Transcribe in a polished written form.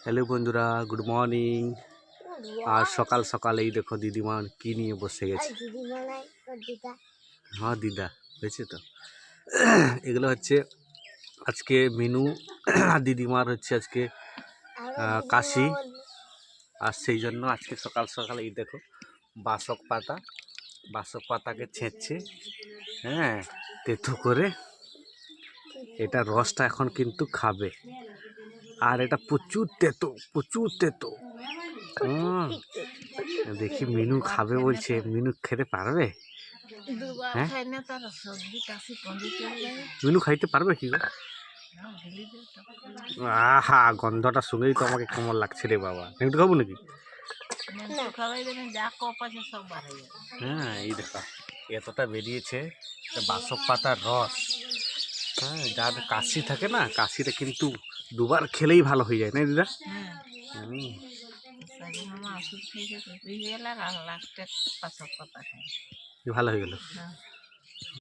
Hello বন্ধুরা, good morning. আর সকাল সকাল এই দেখো দিদিমা কি নিয়ে বসে গেছে। হ্যাঁ দিদা হয়েছে তো। এগুলো হচ্ছে আজকে মেনু। দিদিমার হচ্ছে আজকে কাশি, আর সেই জন্য আজকে সকাল সকাল এই দেখো বাসক পাতাকে ছেঁচছে, হ্যাঁ, তেতো করে। এটা রসটা এখন কিন্তু খাবে, আর এটা প্রচুর তেতো। দেখি মিনু খাবে বলছে, মিনু খেতে পারবে? হ্যাঁ, মিনু খাইতে পারবে কি গো? আহা, গন্ধটা শুনেই তো আমাকে কেমন লাগছে রে বাবা। একটু খাবো নাকি? হ্যাঁ, এই দেখো এতটা বেরিয়েছে বাসক পাতার রস। হ্যাঁ, যার কাশি থাকে না, কাশিটা কিন্তু দুবার খেলেই ভালো হয়ে যায় না দিদা? ভালো হয়ে গেল।